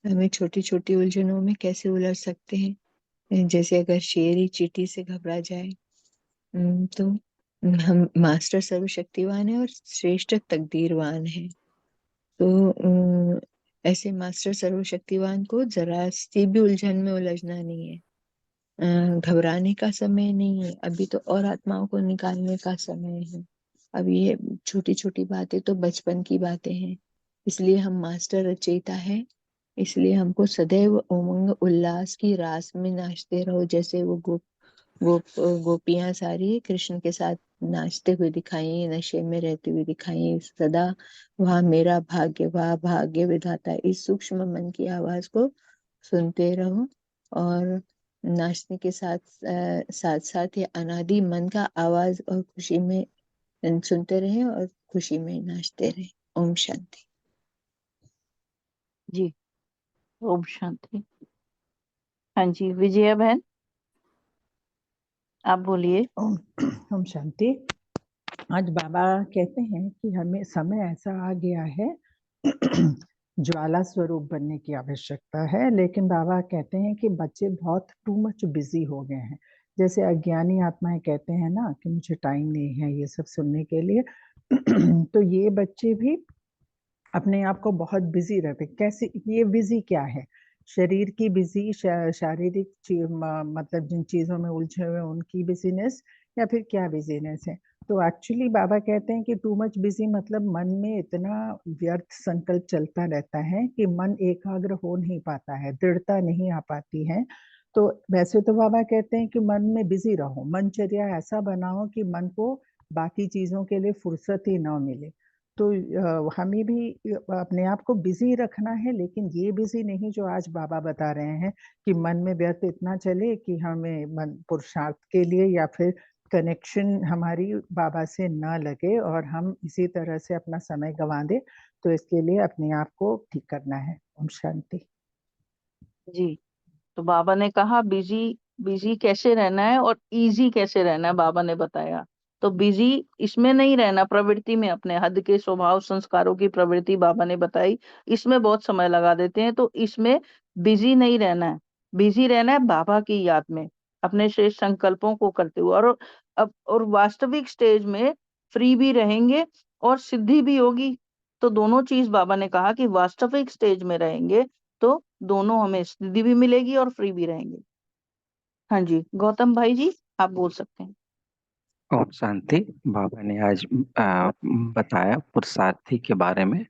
हमें छोटी छोटी उलझनों में कैसे उलझ सकते हैं। जैसे अगर शेर ही चींटी से घबरा जाए, तो हम मास्टर सर्वशक्तिवान है और श्रेष्ठ तकदीरवान है। तो ऐसे मास्टर सर्वशक्तिवान को जरा सी भी उलझन में उलझना नहीं है, घबराने का समय नहीं है। अभी तो और आत्माओं को निकालने का समय है। अब ये छोटी छोटी बातें तो बचपन की बातें हैं, इसलिए हम मास्टर रचयिता है। इसलिए हमको सदैव उमंग उल्लास की रास में नाचते रहो, जैसे वो गोपियां सारी कृष्ण के साथ नाचते हुए दिखाई, नशे में रहते हुए दिखाई। सदा वह मेरा भाग्य, वह भाग्य विधाता, इस सूक्ष्म मन की आवाज को सुनते रहो और नाचने के साथ साथ साथ ये अनादि मन का आवाज और खुशी में सुनते रहे और खुशी में नाचते रहे। ओम शांति। जी, ओम शांति। हाँ जी, विजया बहन आप बोलिए। ओम ओम शांति। आज बाबा कहते हैं कि हमें समय ऐसा आ गया है ज्वाला स्वरूप बनने की आवश्यकता है, लेकिन बाबा कहते हैं कि बच्चे बहुत टू मच बिजी हो गए हैं। जैसे अज्ञानी आत्माएं कहते हैं ना कि मुझे टाइम नहीं है ये सब सुनने के लिए तो ये बच्चे भी अपने आप को बहुत बिजी रहते। कैसे ये बिजी क्या है? शरीर की बिजी, शारीरिक मतलब जिन चीजों में उलझे हुए उनकी बिजीनेस, या फिर क्या बिजीनेस है? तो एक्चुअली बाबा कहते हैं कि टू मच बिजी मतलब मन में इतना व्यर्थ संकल्प चलता रहता है कि मन एकाग्र हो नहीं पाता है, दृढ़ता नहीं आ पाती है। तो वैसे तो बाबा कहते हैं कि मन में बिजी रहो, मनचर्या ऐसा बनाओ कि मन को बाकी चीजों के लिए फुर्सत ही ना मिले। तो हमें भी अपने आप को बिजी रखना है, लेकिन ये बिजी नहीं जो आज बाबा बता रहे हैं कि मन में व्यर्थ इतना चले कि हमें मन पुरुषार्थ के लिए या फिर कनेक्शन हमारी बाबा से ना लगे और हम इसी तरह से अपना समय गंवा दे। तो इसके लिए अपने आप को ठीक करना है। ओम शांति। जी, तो बाबा ने कहा बिजी बिजी कैसे रहना है और इजी कैसे रहना है, बाबा ने बताया। तो बिजी इसमें नहीं रहना, प्रवृत्ति में, अपने हद के स्वभाव संस्कारों की प्रवृत्ति बाबा ने बताई, इसमें बहुत समय लगा देते हैं। तो इसमें बिजी नहीं रहना है, बिजी रहना है बाबा की याद में, अपने श्रेष्ठ संकल्पों को करते हुए। और वास्तविक स्टेज में फ्री भी रहेंगे और सिद्धि भी होगी। तो दोनों चीज बाबा ने कहा कि वास्तविक स्टेज में रहेंगे तो दोनों हमें सिद्धि भी मिलेगी और फ्री भी रहेंगे। हाँ जी, गौतम भाई जी आप बोल सकते हैं। ओम शांति। बाबा ने आज बताया पुरुषार्थी के बारे में।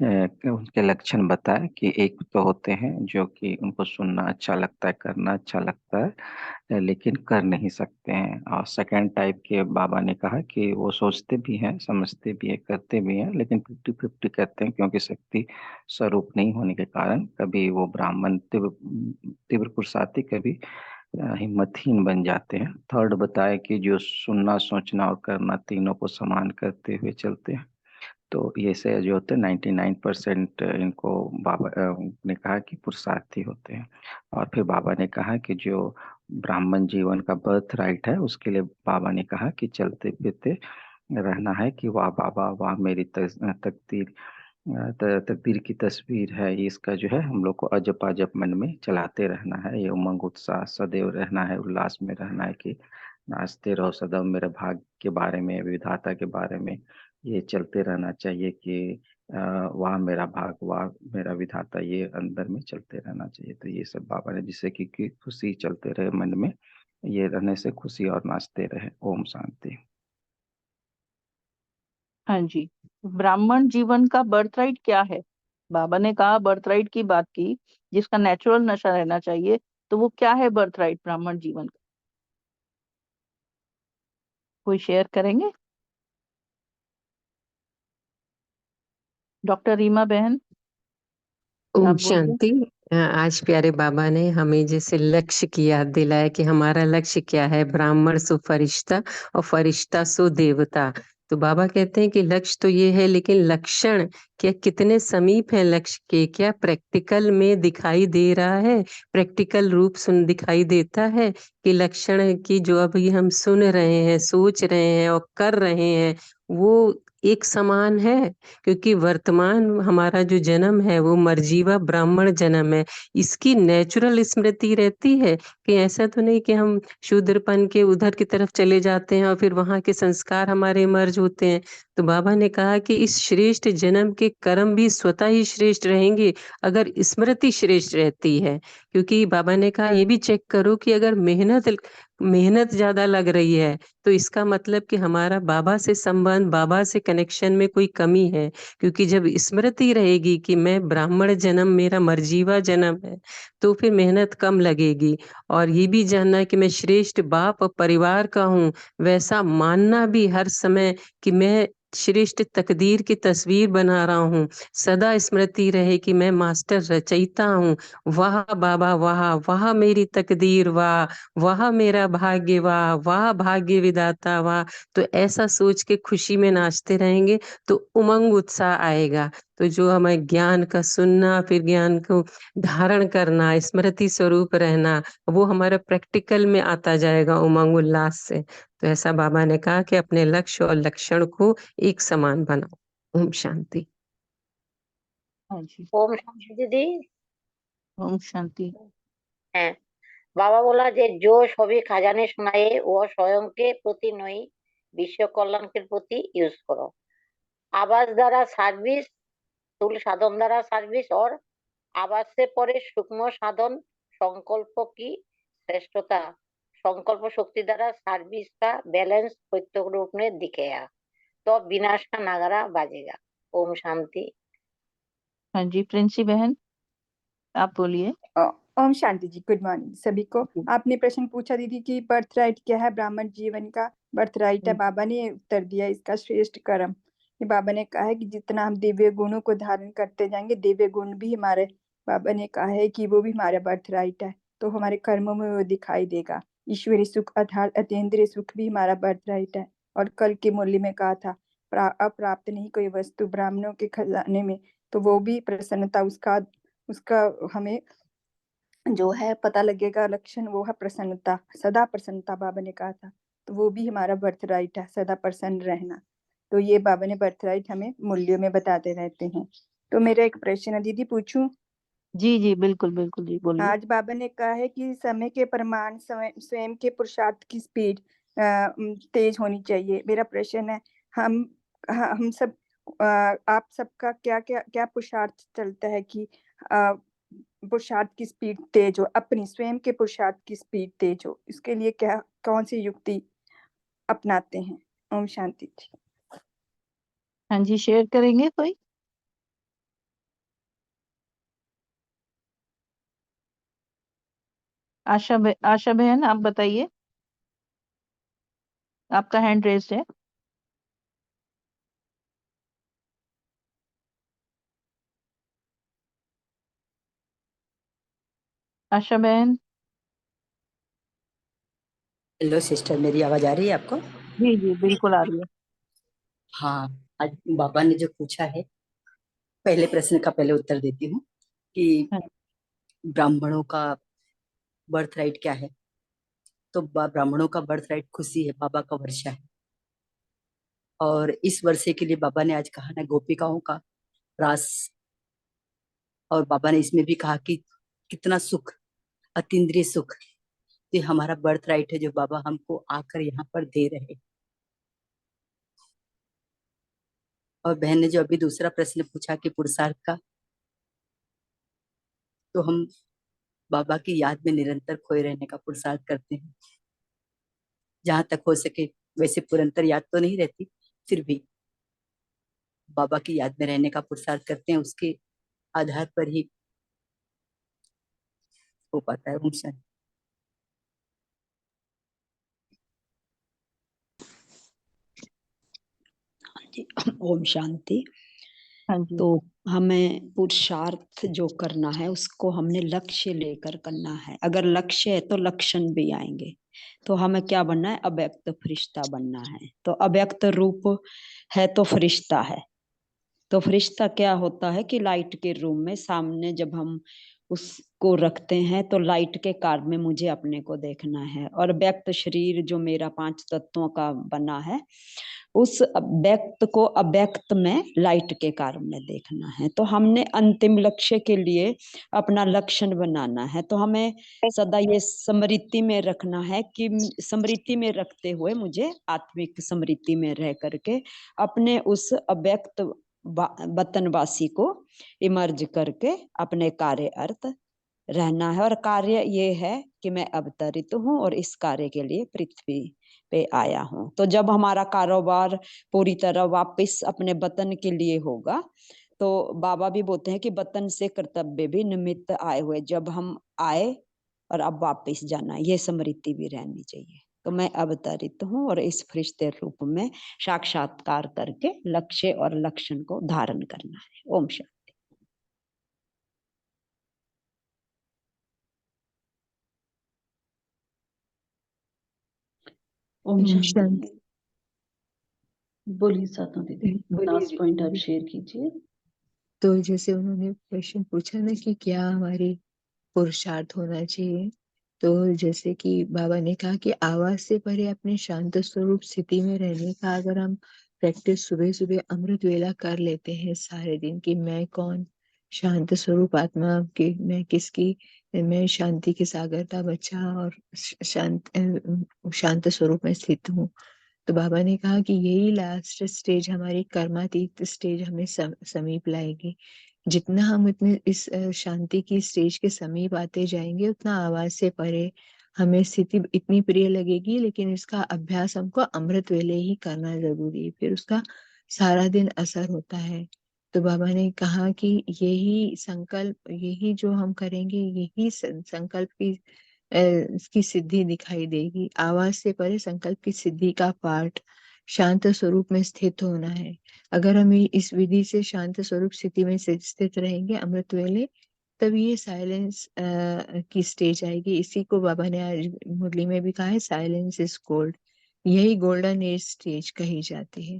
उनके लक्षण बताए कि एक तो होते हैं जो कि उनको सुनना अच्छा लगता है, करना अच्छा लगता है, लेकिन कर नहीं सकते हैं। और सेकंड टाइप के बाबा ने कहा कि वो सोचते भी हैं, समझते भी हैं, करते भी हैं, लेकिन 50-50 करते हैं, क्योंकि शक्ति स्वरूप नहीं होने के कारण कभी वो ब्राह्मण तीव्र पुरुषार्थी, कभी हिम्मतहीन बन जाते हैं। थर्ड बताया कि जो सुनना, सोचना और करना तीनों को समान करते हुए चलते हैं। तो ये से जो होते हैं 99% इनको बाबा ने कहा कि पुरुषार्थी होते हैं। और फिर बाबा ने कहा कि जो ब्राह्मण जीवन का बर्थ राइट है, उसके लिए बाबा ने कहा कि चलते फिरते रहना है कि वाह बाबा वाह मेरी तकदीर की तस्वीर है। इसका जो है हम लोग को अजप अजप मन में चलाते रहना है। ये उमंग उत्साह सदैव रहना है, उल्लास में रहना है कि नाचते रहो सदैव, मेरे भाग्य के बारे में, विधाता के बारे में ये चलते रहना चाहिए कि वाह मेरा भाग, वाह मेरा विधाता, ये अंदर में चलते रहना चाहिए। तो ये सब बाबा ने, जिससे कि खुशी चलते रहे मन में, ये रहने से खुशी और नाचते रहे। ओम शांति। हाँ जी, ब्राह्मण जीवन का बर्थ राइट क्या है? बाबा ने कहा, बर्थ राइट की बात की, जिसका नेचुरल नशा रहना चाहिए। तो वो क्या है बर्थ राइट ब्राह्मण जीवन का? कोई शेयर करेंगे? डॉक्टर रीमा बहन ओम आप बोलिए। शांति। आज प्यारे बाबा ने हमें जैसे लक्ष्य की याद दिलाया कि हमारा लक्ष्य क्या है, ब्राह्मण सु फरिश्ता और फरिश्ता सु देवता। तो बाबा कहते हैं कि लक्ष्य तो ये है, लेकिन लक्षण क्या कितने समीप है लक्ष्य के, क्या प्रैक्टिकल में दिखाई दे रहा है, प्रैक्टिकल रूप सुन दिखाई देता है कि लक्षण की जो अभी हम सुन रहे हैं, सोच रहे हैं और कर रहे हैं वो एक समान है? क्योंकि वर्तमान हमारा जो जन्म है वो मर्जीवा ब्राह्मण जन्म है, इसकी नेचुरल स्मृति रहती है कि ऐसा तो नहीं कि हम शूद्रपन के उधर की तरफ चले जाते हैं और फिर वहां के संस्कार हमारे मर्ज होते हैं। तो बाबा ने कहा कि इस श्रेष्ठ जन्म के कर्म भी स्वतः ही श्रेष्ठ रहेंगे अगर स्मृति श्रेष्ठ रहती है। क्योंकि बाबा ने कहा ये भी चेक करो कि अगर मेहनत ज्यादा लग रही है तो इसका मतलब कि हमारा बाबा से संबंध, बाबा से कनेक्शन में कोई कमी है। क्योंकि जब स्मृति रहेगी कि मैं ब्राह्मण जन्म मेरा मर्जीवा जन्म है तो फिर मेहनत कम लगेगी। और ये भी जानना कि मैं श्रेष्ठ बाप और परिवार का हूँ, वैसा मानना भी हर समय कि मैं श्रेष्ठ तकदीर की तस्वीर बना रहा हूँ। सदा स्मृति रहे कि मैं मास्टर रचयिता हूँ। वाह बाबा वाह, वाह मेरी तकदीर वाह, वाह मेरा भाग्य वाह, वाह भाग्य विधाता वाह। तो ऐसा सोच के खुशी में नाचते रहेंगे तो उमंग उत्साह आएगा। तो जो हमें ज्ञान का सुनना, फिर ज्ञान को धारण करना, स्मृति स्वरूप रहना, वो हमारा प्रैक्टिकल में आता जाएगा उमंग उल्लास से। तो ऐसा बाबा ने कहा कि अपने लक्ष्य और लक्षण को एक समान बनाओ। ओम शांति। हाँ जी, ओम शांति दीदी। ओम शांति। হ্যাঁ, বাবা বলা যে जो সবই খাজানে শোনায়ে ও স্বয়ংকে প্রতি নই বিশ্ব কল্যাণকে প্রতি ইউজ করো। आवाज द्वारा सर्विस, स्थूल साधन द्वारा सर्विस और आवाज से परे सूक्ष्म साधन संकल्प की श्रेष्ठता, संकल्प शक्ति द्वारा सर्विस का बैलेंस प्रत्यक्ष रूप में दिखेगा तो विनाश का नगारा बाजेगा। ओम शांति। हाँ जी, प्रिंसी बहन आप बोलिए। ओम शांति जी। गुड मॉर्निंग सभी को। आपने प्रश्न पूछा दीदी कि बर्थ राइट क्या है, ब्राह्मण जीवन का बर्थ राइट है। बाबा ने उत्तर दिया इसका श्रेष्ठ कर्म। ये बाबा ने कहा है कि जितना हम दिव्य गुणों को धारण करते जाएंगे, दिव्य गुण भी हमारे, बाबा ने कहा है कि वो भी हमारा बर्थ राइट है, तो हमारे कर्मों में वो दिखाई देगा। ईश्वरीय सुख अर्थात अतीन्द्रिय सुख भी हमारा बर्थ राइट है। और कल के मूल्य में कहा था अप्राप्त नहीं कोई वस्तु ब्राह्मणों के खजाने में, तो वो भी प्रसन्नता उसका हमें जो है पता लगेगा। लक्षण वो है प्रसन्नता, सदा प्रसन्नता बाबा ने कहा था, तो वो भी हमारा बर्थ राइट है, सदा प्रसन्न रहना। तो ये बाबा ने बर्थ राइट हमें मूल्यों में बताते रहते हैं। तो मेरा एक प्रश्न है दीदी, पूछूं? जी जी बिल्कुल बिल्कुल जी बोलिए। आज बाबा ने कहा है कि समय के प्रमाण स्वयं के पुरुषार्थ की स्पीड तेज होनी चाहिए। मेरा प्रश्न है हम सब आप सबका क्या क्या क्या पुरुषार्थ चलता है कि पुरुषार्थ की स्पीड तेज हो, अपनी स्वयं के पुरुषार्थ की स्पीड तेज हो, इसके लिए क्या कौन सी युक्ति अपनाते हैं? ओम शांति जी। हाँ जी, शेयर करेंगे कोई? आशा बहन आप बताइए, आपका हैंड रेज है। आशा बहन। हेलो सिस्टर, मेरी आवाज आ रही है आपको? जी जी बिल्कुल आ रही है। हाँ, आज बाबा ने जो पूछा है, पहले प्रश्न का पहले उत्तर देती हूँ कि हाँ, ब्राह्मणों का बर्थ राइट क्या है। तो ब्राह्मणों का बर्थ राइट खुशी है, बाबा का वर्षा है। और इस वर्षे के लिए बाबा ने आज कहा ना गोपिकाओं का रास, और बाबा ने इसमें भी कहा कि कितना सुख, अतीन्द्रिय सुख, ये हमारा बर्थ राइट है जो बाबा हमको आकर यहाँ पर दे रहे। और बहन ने जो अभी दूसरा प्रश्न पूछा कि पुरुषार्थ का, तो हम बाबा की याद में निरंतर खोए रहने का पुरुषार्थ करते हैं, जहां तक हो सके। वैसे पुरंतर याद तो नहीं रहती, फिर भी बाबा की याद में रहने का पुरुषार्थ करते हैं, उसके आधार पर ही हो पाता है। ओम शांति। हाँ जी। तो हमें पुरुषार्थ जो करना है उसको हमने लक्ष्य लेकर करना है। अगर लक्ष्य है तो लक्षण भी आएंगे। तो हमें क्या बनना है? अव्यक्त फरिश्ता बनना है। तो अव्यक्त रूप है तो फरिश्ता है। तो फरिश्ता क्या होता है कि लाइट के रूम में सामने जब हम उसको रखते हैं तो लाइट के कार्य में मुझे अपने को देखना है, और व्यक्त शरीर जो मेरा 5 तत्वों का बना है उस व्यक्त को अव्यक्त में लाइट के कार्य में देखना है। तो हमने अंतिम लक्ष्य के लिए अपना लक्षण बनाना है। तो हमें सदा ये स्मृति में रखना है कि स्मृति में रखते हुए मुझे आत्मिक स्मृति में रह करके अपने उस अव्यक्त वतनवासी को इमर्ज करके अपने कार्य अर्थ रहना है। और कार्य ये है कि मैं अवतरित हूँ और इस कार्य के लिए पृथ्वी पे आया हूँ। तो जब हमारा कारोबार पूरी तरह वापस अपने वतन के लिए होगा तो बाबा भी बोलते हैं कि वतन से कर्तव्य भी निमित्त आए हुए, जब हम आए और अब वापस जाना, ये स्मृति भी रहनी चाहिए। तो मैं अवतरित हूँ और इस फरिश्ते रूप में साक्षात्कार करके लक्ष्य और लक्षण को धारण करना है। ओम शांति। ओम शांति। शांति। बोलिए साधना दीदी, लास्ट पॉइंट आप शेयर कीजिए। तो जैसे उन्होंने क्वेश्चन पूछा ना कि क्या हमारी पुरुषार्थ होना चाहिए, तो जैसे कि बाबा ने कहा कि आवाज से परे अपने शांत स्वरूप स्थिति में रहने का अगर हम प्रैक्टिस सुबह सुबह अमृत वेला कर लेते हैं सारे दिन कि मैं कौन, शांत स्वरूप आत्मा की, मैं किसकी, मैं शांति के सागर का बच्चा और शांत स्वरूप में स्थित हूँ। तो बाबा ने कहा कि यही लास्ट स्टेज हमारी कर्मातीत स्टेज हमें समीप लाएगी। जितना हम इतने इस शांति की स्टेज के समीप आते जाएंगे उतना आवाज से परे हमें स्थिति इतनी प्रिय लगेगी, लेकिन इसका अभ्यास हमको अमृत वेले ही करना जरूरी है, फिर उसका सारा दिन असर होता है। तो बाबा ने कहा कि यही संकल्प, यही जो हम करेंगे, यही संकल्प की सिद्धि दिखाई देगी। आवाज से परे संकल्प की सिद्धि का पाठ शांत स्वरूप में स्थित होना है। अगर हम इस विधि से शांत स्वरूप स्थिति में स्थित रहेंगे अमृत वेले, तब ये साइलेंस की स्टेज आएगी। इसी को बाबा ने आज मुरली में भी कहा है, साइलेंस इज गोल्ड। यही गोल्डन एज स्टेज कही जाती है।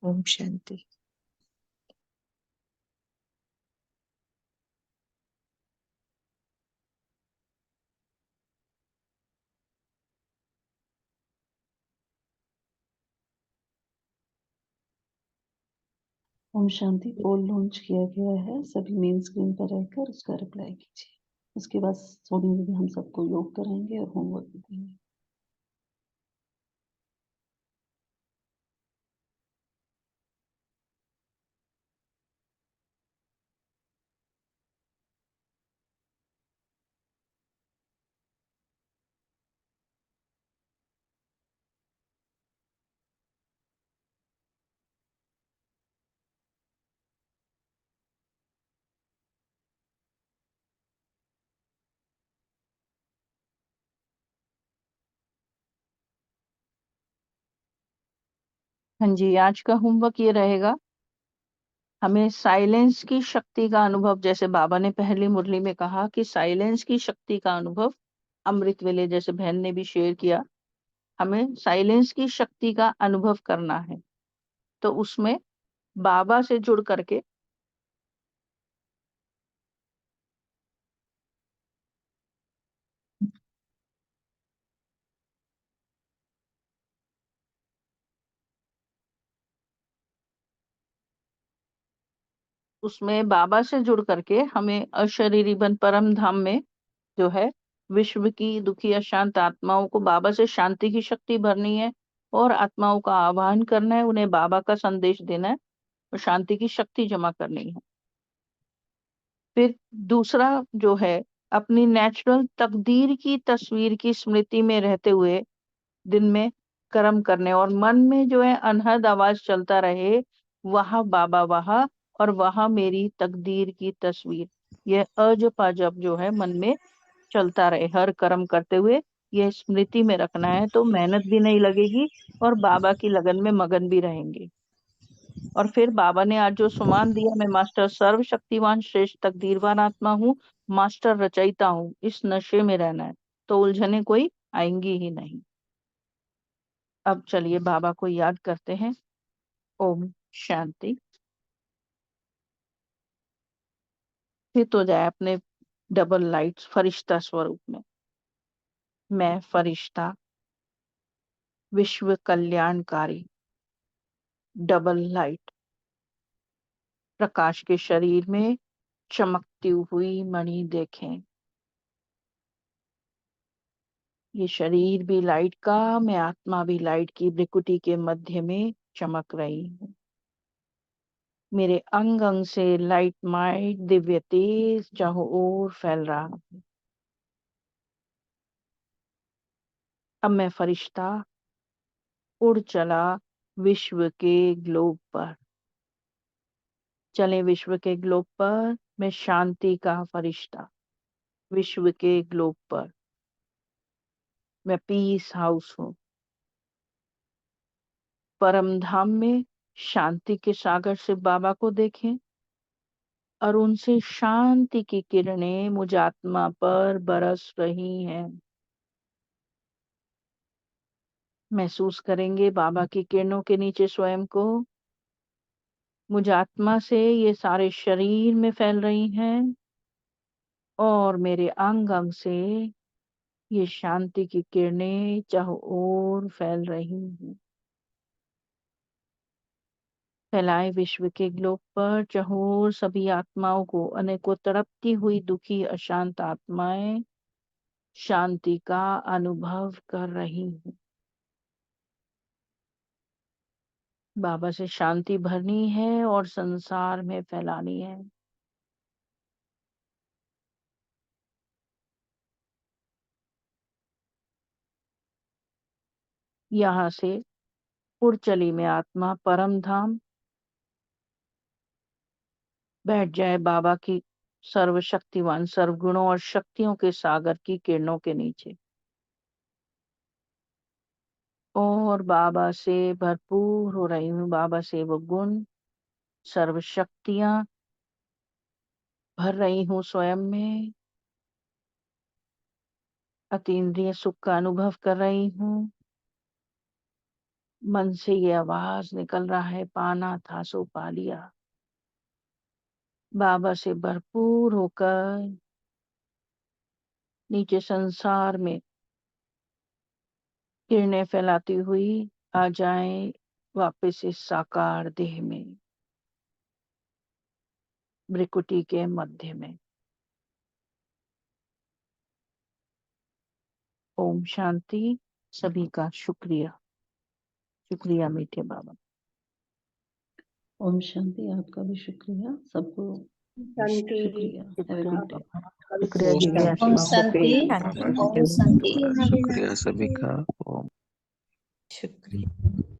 ओम शांति। ओम शांति। पोल लॉन्च किया गया है, सभी मेन स्क्रीन पर रहकर उसका रिप्लाई कीजिए। उसके बाद सोनी दीदी हम सबको योग कराएंगे और होमवर्क भी देंगे। हाँ जी, आज का होमवर्क ये रहेगा, हमें साइलेंस की शक्ति का अनुभव, जैसे बाबा ने पहली मुरली में कहा कि साइलेंस की शक्ति का अनुभव अमृत वेले, जैसे बहन ने भी शेयर किया, हमें साइलेंस की शक्ति का अनुभव करना है। तो उसमें बाबा से जुड़ करके हमें अशरीरी बन परम धाम में जो है विश्व की दुखी अशांत आत्माओं को बाबा से शांति की शक्ति भरनी है और आत्माओं का आह्वान करना है, उन्हें बाबा का संदेश देना है और शांति की शक्ति जमा करनी है। फिर दूसरा जो है, अपनी नेचुरल तकदीर की तस्वीर की स्मृति में रहते हुए दिन में कर्म करने, और मन में जो है अनहद आवाज चलता रहे, वहां बाबा वहां और वहां मेरी तकदीर की तस्वीर, यह अजप अजप जो है मन में चलता रहे हर कर्म करते हुए, यह स्मृति में रखना है। तो मेहनत भी नहीं लगेगी और बाबा की लगन में मगन भी रहेंगे। और फिर बाबा ने आज जो सुमान दिया, मैं मास्टर सर्वशक्तिवान श्रेष्ठ तकदीरवान आत्मा हूँ, मास्टर रचयिता हूँ, इस नशे में रहना है। तो उलझने कोई आएंगी ही नहीं। अब चलिए बाबा को याद करते हैं। ओम शांति। स्थित हो जाए अपने डबल लाइट फरिश्ता स्वरूप में। मैं फरिश्ता विश्व कल्याणकारी डबल लाइट प्रकाश के शरीर में चमकती हुई मणि देखें। ये शरीर भी लाइट का, मैं आत्मा भी लाइट की भ्रिकुटी के मध्य में चमक रही हूँ। मेरे अंग अंग से लाइट माइट दिव्य तेज चारों ओर फैल रहा है। अब मैं फरिश्ता उड़ चला विश्व के ग्लोब पर। चले विश्व के ग्लोब पर। मैं शांति का फरिश्ता विश्व के ग्लोब पर। मैं पीस हाउस हूँ। परम धाम में शांति के सागर से बाबा को देखें और उनसे शांति की किरणें मुझ आत्मा पर बरस रही हैं। महसूस करेंगे बाबा की किरणों के नीचे स्वयं को। मुझ आत्मा से ये सारे शरीर में फैल रही हैं और मेरे अंग अंग से ये शांति की किरणें चारों ओर फैल रही हैं। फैलाए विश्व के ग्लोब पर चहोर सभी आत्माओं को, अनेकों तड़पती हुई दुखी अशांत आत्माएं शांति का अनुभव कर रही हैं। बाबा से शांति भरनी है और संसार में फैलानी है। यहाँ से उड़ चली मैं आत्मा परम धाम। बैठ जाए बाबा की सर्वशक्तिवान सर्वगुणों और शक्तियों के सागर की किरणों के नीचे और बाबा से भरपूर हो रही हूँ। बाबा से वो गुण सर्व शक्तियां भर रही हूँ स्वयं में। अतीन्द्रिय सुख का अनुभव कर रही हूँ। मन से ये आवाज निकल रहा है, पाना था सो पा लिया। बाबा से भरपूर होकर नीचे संसार में किरणें फैलाती हुई आ जाएं वापस इस साकार देह में, भ्रिकुटी के मध्य में। ओम शांति। सभी का शुक्रिया। शुक्रिया मीठे बाबा। ओम शांति। आपका भी शुक्रिया। सबको शांति। शुक्रिया। Have a good day. शुक्रिया दीदी, आप ओम सबको शांति। भी। ओम शांति। शुक्रिया सभी का। शुक्रिया।